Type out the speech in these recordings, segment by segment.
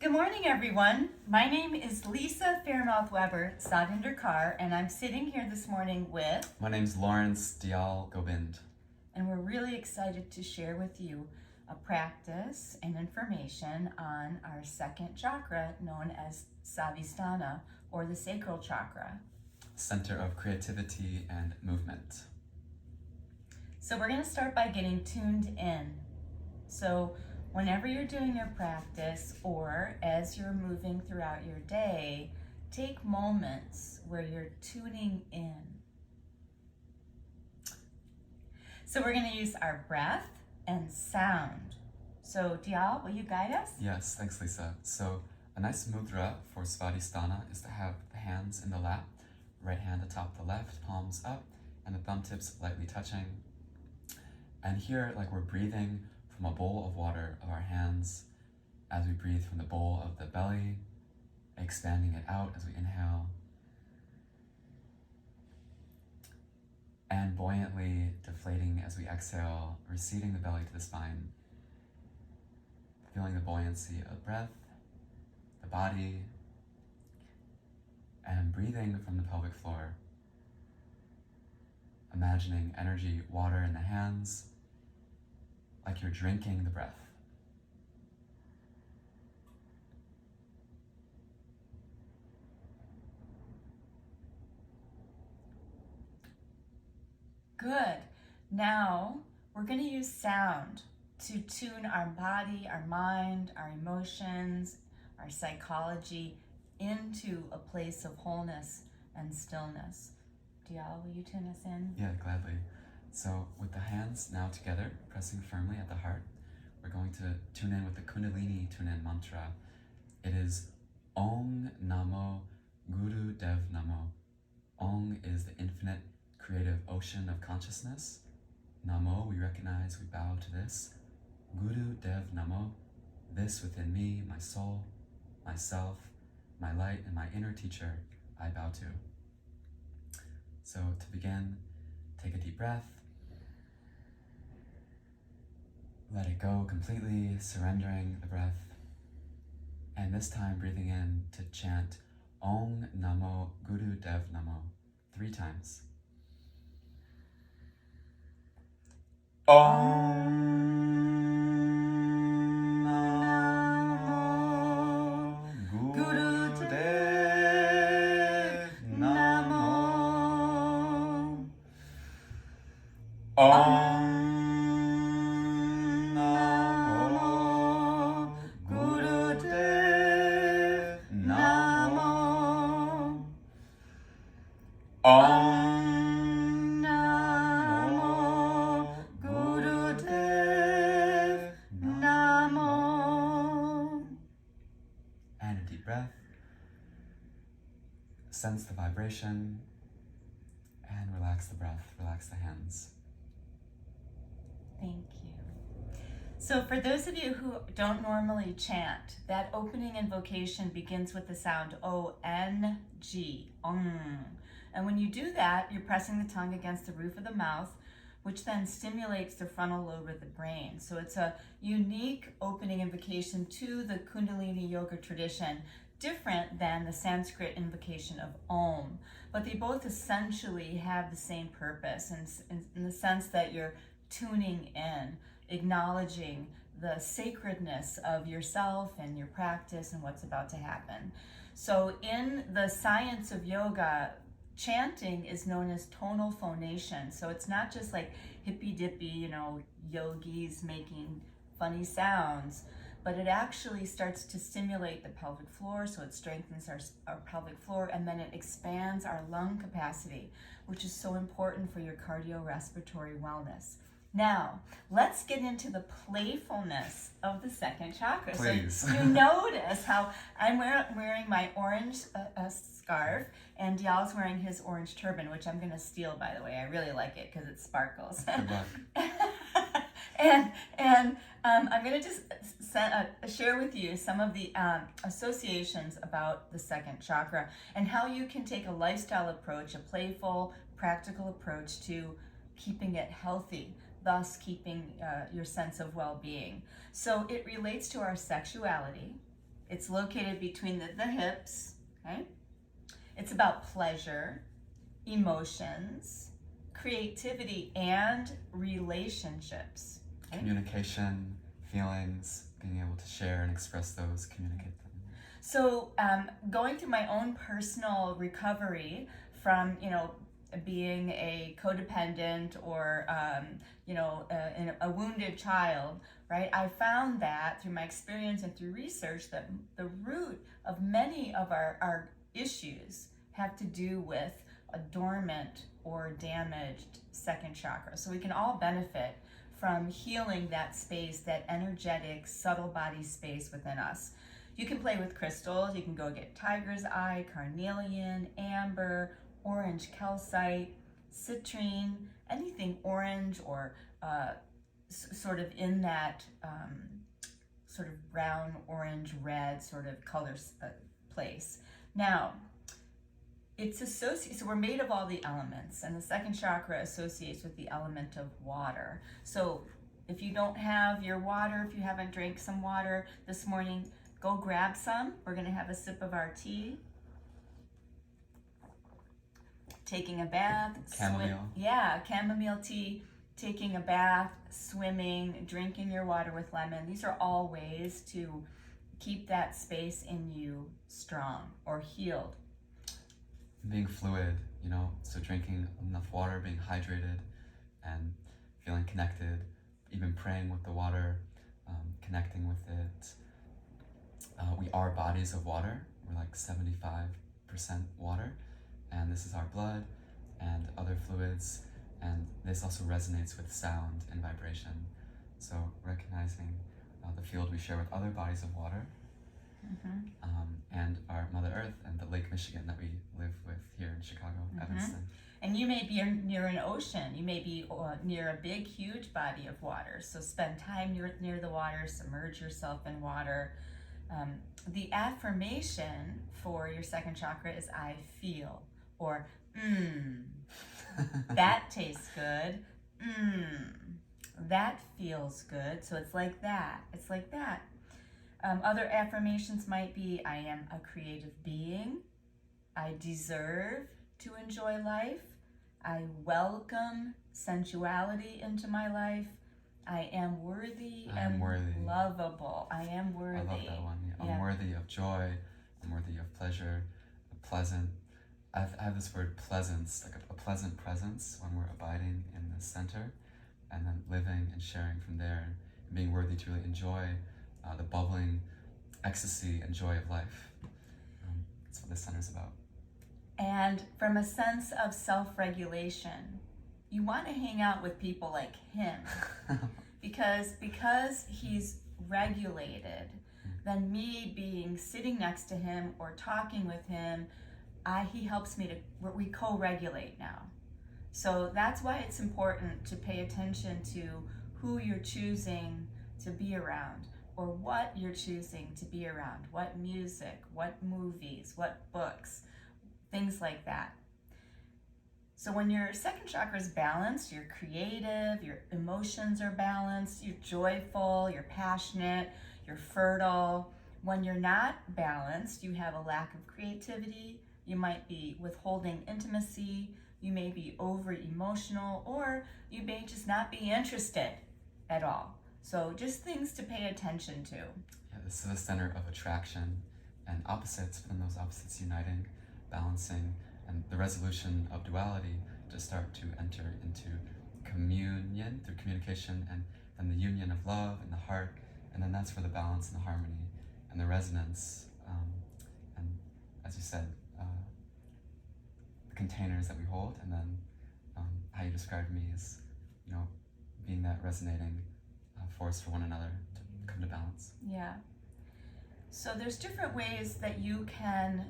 Good morning, everyone. My name is Lisa Fairmouth Weber Sadhinder, and I'm sitting here this morning with, My name's Lawrence Dyal Gobind. and we're really excited to share with you a practice and information on our second chakra known as Svadhisthana, or the Sacral Chakra. Center of creativity and movement. So we're going to start by getting tuned in. So whenever you're doing your practice or as you're moving throughout your day, take moments where you're tuning in. So we're going to use our breath and sound. So Dyal, will you guide us? Yes, thanks, Lisa. So a nice mudra for Svadhisthana is to have the hands in the lap, right hand atop the left, palms up, and the thumb tips lightly touching. And here, like we're breathing from a bowl of water of our hands as we breathe from the bowl of the belly, expanding it out as we inhale, and buoyantly deflating as we exhale, receding the belly to the spine, feeling the buoyancy of breath, the body, and breathing from the pelvic floor, imagining energy, water in the hands, like you're drinking the breath. Good. Now we're going to use sound to tune our body, our mind, our emotions, our psychology into a place of wholeness and stillness. Dyal, will you tune us in? Yeah, gladly. So with the hands now together, pressing firmly at the heart, we're going to tune in with the Kundalini tune-in mantra. It is Om Namo Guru Dev Namo. Om is the infinite creative ocean of consciousness. Namo, we recognize, we bow to this. Guru Dev Namo, this within me, my soul, myself, my light, and my inner teacher, I bow to. So to begin, take a deep breath. Let it go completely, surrendering the breath. And this time breathing in to chant Om Namo Guru Dev Namo 3 times. Om Namo Guru Dev Namo. Om Namo Guru Dev Namo. Om breath, sense the vibration, and relax the breath, relax the hands. Thank you. So for those of you who don't normally chant, that opening invocation begins with the sound O-N-G, Om. And when you do that, you're pressing the tongue against the roof of the mouth, which then stimulates the frontal lobe of the brain. So it's a unique opening invocation to the Kundalini yoga tradition, different than the Sanskrit invocation of Om. But they both essentially have the same purpose in the sense that you're tuning in, acknowledging the sacredness of yourself and your practice and what's about to happen. So in the science of yoga, chanting is known as tonal phonation. So it's not just like hippy-dippy, yogis making funny sounds, but it actually starts to stimulate the pelvic floor, so it strengthens our pelvic floor, and then it expands our lung capacity, which is so important for your cardiorespiratory wellness. Now, let's get into the playfulness of the second chakra. Please. So you notice how I'm wearing my orange scarf, and Dyal's wearing his orange turban, which I'm going to steal, by the way. I really like it because it sparkles. Good luck. and I'm going to just share with you some of the associations about the second chakra and how you can take a lifestyle approach, a playful, practical approach to keeping it healthy, thus keeping your sense of well-being. So it relates to our sexuality. It's located between the hips, okay? It's about pleasure, emotions, creativity, and relationships. Okay? Communication, feelings, being able to share and express those, communicate them. So going through my own personal recovery from, being a codependent or, a wounded child, right? I found that through my experience and through research that the root of many of our issues have to do with a dormant or damaged second chakra. So we can all benefit from healing that space, that energetic, subtle body space within us. You can play with crystals. You can go get tiger's eye, carnelian, amber, orange calcite, citrine, anything orange or sort of in that sort of brown, orange, red sort of color place. Now, it's associated, so we're made of all the elements, and the second chakra associates with the element of water. So if you don't have your water, if you haven't drank some water this morning, go grab some. We're going to have a sip of our tea. Taking a bath. Chamomile. Chamomile tea. Taking a bath, swimming, drinking your water with lemon. These are all ways to keep that space in you strong or healed. Being fluid, so drinking enough water, being hydrated, and feeling connected, even praying with the water, connecting with it. We are bodies of water. We're like 75% water, and this is our blood and other fluids, and this also resonates with sound and vibration. So recognizing the field we share with other bodies of water, and our Mother Earth and the Lake Michigan that we live with here in Chicago, Evanston. And you may be near an ocean. You may be near a big, huge body of water. So spend time near the water, submerge yourself in water. The affirmation for your second chakra is I feel, or that tastes good, that feels good. So it's like that. It's like that. Other affirmations might be I am a creative being. I deserve to enjoy life. I welcome sensuality into my life. I am worthy and lovable. I am worthy. I love that one. Yeah. I'm worthy of joy. I'm worthy of pleasure. Pleasant. I have this word pleasance, like a pleasant presence when we're abiding in the center, and then living and sharing from there, and being worthy to really enjoy the bubbling ecstasy and joy of life. That's what this center is about. And from a sense of self-regulation, you want to hang out with people like him because he's regulated, then me being sitting next to him or talking with him, he helps me we co-regulate now. So that's why it's important to pay attention to who you're choosing to be around, or what you're choosing to be around, what music, what movies, what books, things like that. So when your second chakra is balanced, you're creative, your emotions are balanced, you're joyful, you're passionate, you're fertile. When you're not balanced, you have a lack of creativity, you might be withholding intimacy, you may be over-emotional, or you may just not be interested at all. So just things to pay attention to. Yeah, this is the center of attraction and opposites, but then those opposites uniting, balancing, and the resolution of duality to start to enter into communion through communication, and then the union of love in the heart, and then that's where the balance and the harmony and the resonance, and as you said, the containers that we hold, and then how you described me as, being that resonating force for one another to come to balance. Yeah. So there's different ways that you can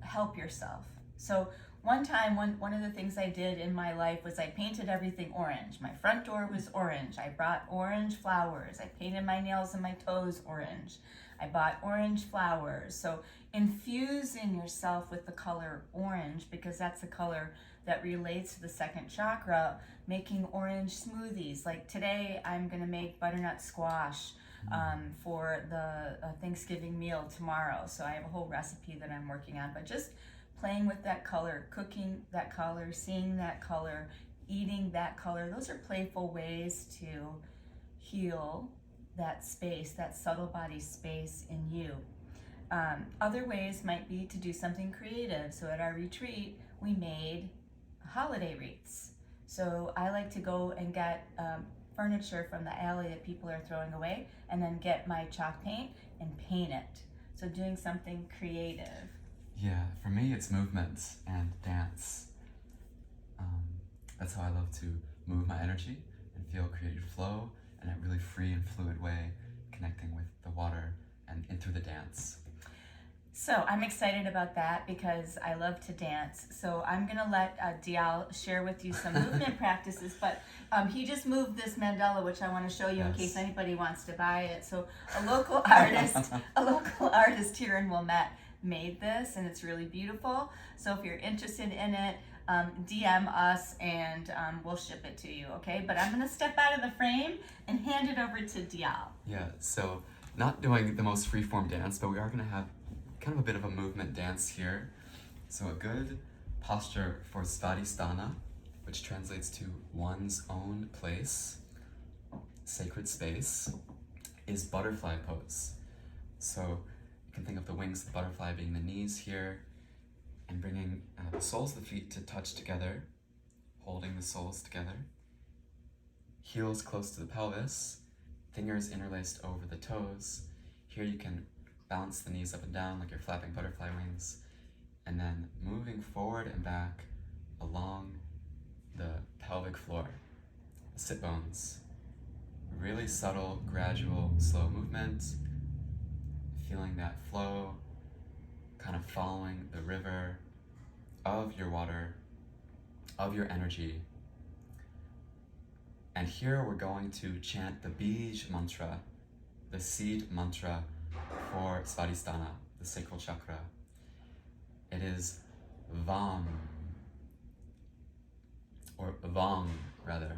help yourself. So one time, one of the things I did in my life was I painted everything orange. My front door was orange. I brought orange flowers. I painted my nails and my toes orange. I bought orange flowers. So infusing yourself with the color orange, because that's the color that relates to the second chakra, making orange smoothies. Like today, I'm gonna make butternut squash for the Thanksgiving meal tomorrow. So I have a whole recipe that I'm working on, but just playing with that color, cooking that color, seeing that color, eating that color. Those are playful ways to heal that space, that subtle body space in you. Other ways might be to do something creative. So at our retreat, we made holiday wreaths. So I like to go and get furniture from the alley that people are throwing away, and then get my chalk paint and paint it. So doing something creative. Yeah, for me it's movement and dance. That's how I love to move my energy and feel creative flow in a really free and fluid way, connecting with the water and in through the dance. So I'm excited about that because I love to dance. So I'm gonna let Dyal share with you some movement practices, but he just moved this mandala, which I want to show you in case anybody wants to buy it. So a local artist here in Wilmette made this, and it's really beautiful. So if you're interested in it, DM us and we'll ship it to you, okay? But I'm gonna step out of the frame and hand it over to Dyal. Yeah, so not doing the most freeform dance, but we are gonna have kind of a bit of a movement dance here. So a good posture for Svadhisthana, which translates to one's own place, sacred space, is butterfly pose. So you can think of the wings of the butterfly being the knees here, and bringing the soles of the feet to touch together, holding the soles together. Heels close to the pelvis, fingers interlaced over the toes. Here you can bounce the knees up and down like you're flapping butterfly wings, and then moving forward and back along the pelvic floor, the sit bones. Really subtle, gradual, slow movement, feeling that flow, kind of following the river of your water, of your energy. And here we're going to chant the Bij mantra, the seed mantra for Svadhisthana, the sacral chakra. It is Vam, or Vam rather.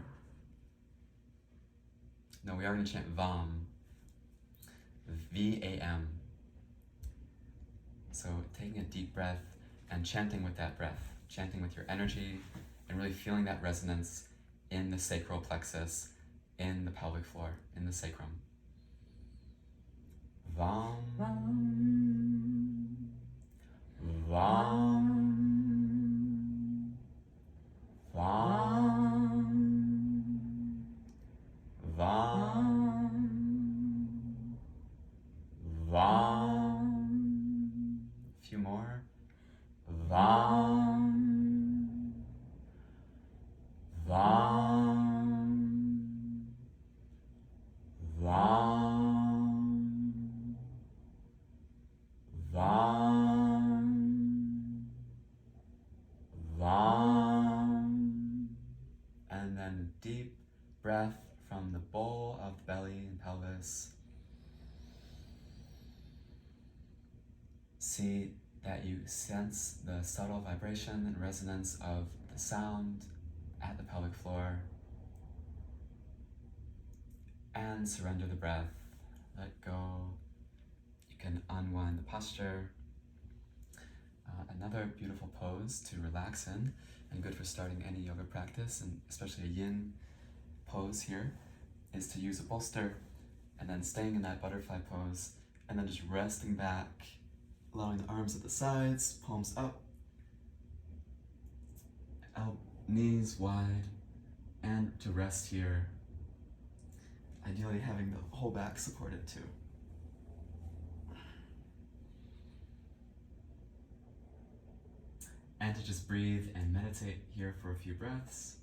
No, we are going to chant Vam, V-A-M. So taking a deep breath and chanting with that breath, chanting with your energy, and really feeling that resonance in the sacral plexus, in the pelvic floor, in the sacrum. Vam, Vam, Vam, Vam, Vam. A few more. Vam, Vam, Vam, Vam, Vam. And then a deep breath from the bowl of the belly and pelvis. See that you sense the subtle vibration and resonance of the sound at the pelvic floor, and surrender the breath. Let go. You can unwind the posture. Another beautiful pose to relax in, and good for starting any yoga practice, and especially a yin pose here, is to use a bolster and then staying in that butterfly pose, and then just resting back, allowing the arms at the sides, palms up, knees wide, and to rest here, ideally having the whole back supported too. And to just breathe and meditate here for a few breaths.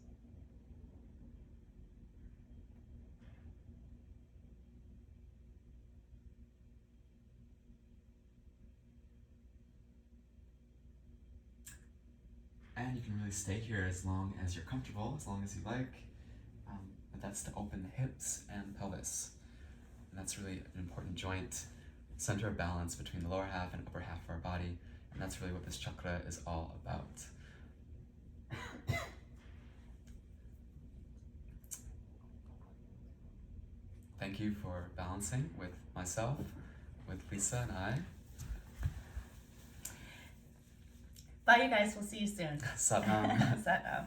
And you can really stay here as long as you're comfortable, as long as you like. But that's to open the hips and pelvis. And that's really an important joint, center of balance between the lower half and upper half of our body. And that's really what this chakra is all about. Thank you. Thank you for balancing with myself, with Lisa and I. Bye, you guys. We'll see you soon. Satnam. Satnam.